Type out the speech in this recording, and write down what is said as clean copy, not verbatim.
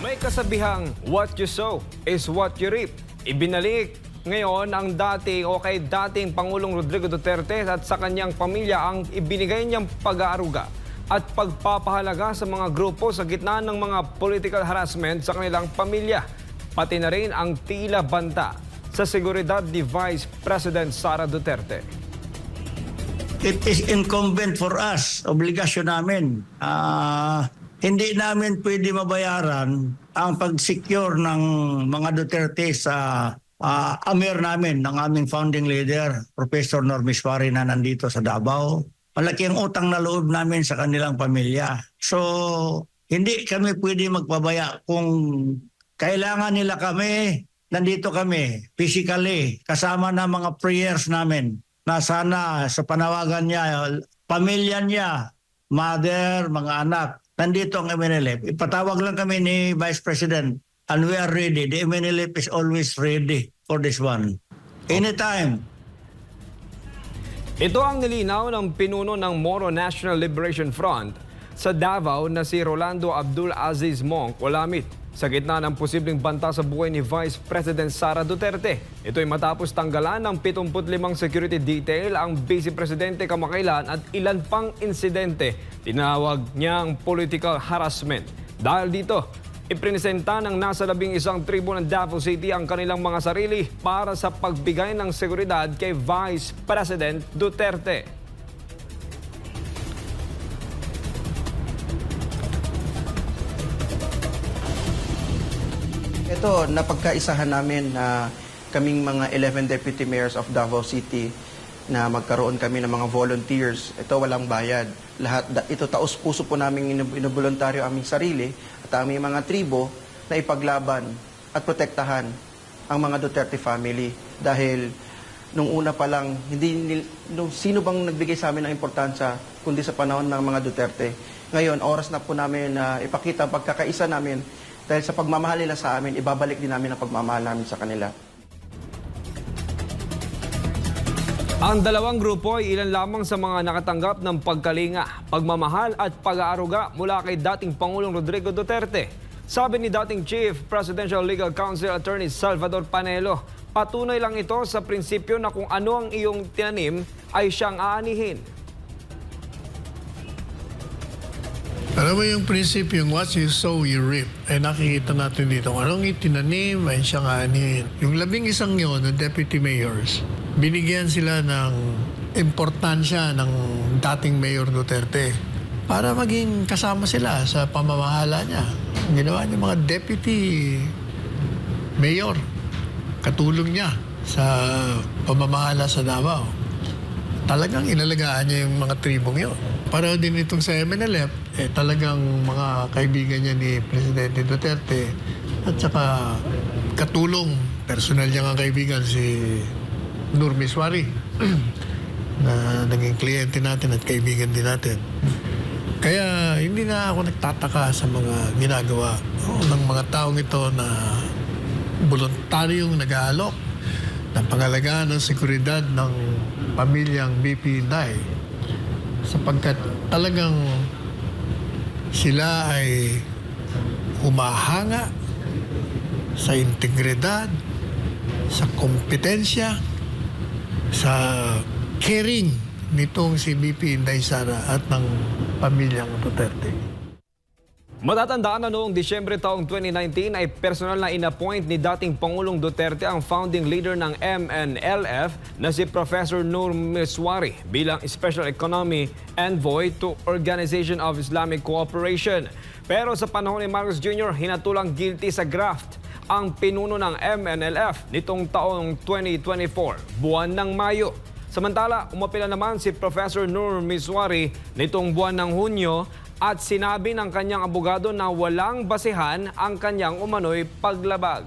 May kasabihang, what you sow is what you reap. Ibinalik ngayon ang dating Pangulong Rodrigo Duterte at sa kanyang pamilya ang ibinigay niyang pag-aaruga at pagpapahalaga sa mga grupo sa gitna ng mga political harassment sa kanilang pamilya. Pati na rin ang tila banta sa seguridad ni Vice President Sara Duterte. It is incumbent for us, obligasyon namin. Hindi namin pwede mabayaran ang pag-secure ng mga Duterte sa amir namin, ng aming founding leader, Professor Normis Suarez na nandito sa Davao. Malaki ang utang na loob namin sa kanilang pamilya. So, hindi kami pwede magpabaya kung kailangan nila kami, nandito kami, physically, kasama na mga prayers namin na sana sa panawagan niya, pamilya niya, mother, mga anak, nandito ang MNLF. Ipatawag lang kami ni Vice President and we are ready. The MNLF is always ready for this one. Anytime. Ito ang nilinaw ng pinuno ng Moro National Liberation Front sa Davao na si Rolando Abdul Aziz Monk Olamit sa gitna ng posibleng banta sa buhay ni Vice President Sara Duterte. Ito ay matapos tanggalan ng 75 security detail ang Vice Presidente kamakailan at ilan pang insidente tinawag niyang political harassment. Dahil dito, iprinisenta ng nasa 11 tribo ng Davao City ang kanilang mga sarili para sa pagbigay ng seguridad kay Vice President Duterte. Ito, napagkaisahan namin na kaming mga 11 deputy mayors of Davao City na magkaroon kami ng mga volunteers. Ito walang bayad. Ito taos-puso po namin inuboluntaryo aming sarili at aming mga tribo na ipaglaban at protektahan ang mga Duterte family. Dahil nung una pa lang, sino bang nagbigay sa amin ng importansya kundi sa panahon ng mga Duterte. Ngayon, oras na po namin na ipakita ang pagkakaisa namin dahil sa pagmamahal nila sa amin, ibabalik din namin ang pagmamahal namin sa kanila. Ang dalawang grupo ay ilan lamang sa mga nakatanggap ng pagkalinga, pagmamahal at pag-aaruga mula kay dating Pangulong Rodrigo Duterte. Sabi ni dating Chief Presidential Legal Counsel Attorney Salvador Panelo, patunay lang ito sa prinsipyo na kung ano ang iyong tinanim ay siyang aanihin. Alam mo yung prinsipyo, yung what you sow, you reap. Ay nakikita natin dito kung anong itinanim ay siyang aanihin. Yung 11 yun, ng deputy mayors, binigyan sila ng importansya ng dating Mayor Duterte para maging kasama sila sa pamamahala niya. Ginawa niya mga deputy mayor, katulong niya sa pamamahala sa Davao. Talagang inalagaan niya yung mga tribong yun. Para din itong sa MNLF, talagang mga kaibigan niya ni Presidente Duterte at saka katulong, personal niya nga kaibigan si Normis Suarez na naging kliyente natin at kaibigan din natin. Kaya hindi na ako nagtataka sa mga ginagawa ng mga taong ito na voluntaryong nag-aalok ng pangalagaan ng seguridad ng pamilyang BP Inday sapagkat talagang sila ay humahanga sa integridad, sa kompetensya, sa caring nitong si BP Inday Sara at ng pamilyang Duterte. Matatandaan na noong Disyembre taong 2019 ay personal na inappoint ni dating Pangulong Duterte ang founding leader ng MNLF na si Professor Normis Suarez bilang Special Economy Envoy to Organization of Islamic Cooperation. Pero sa panahon ni Marcos Jr., hinatulang guilty sa graft ang pinuno ng MNLF nitong taong 2024, buwan ng Mayo. Samantala, umapila naman si Professor Normis Suarez nitong buwan ng Hunyo at sinabi ng kanyang abogado na walang basehan ang kanyang umano'y paglabag.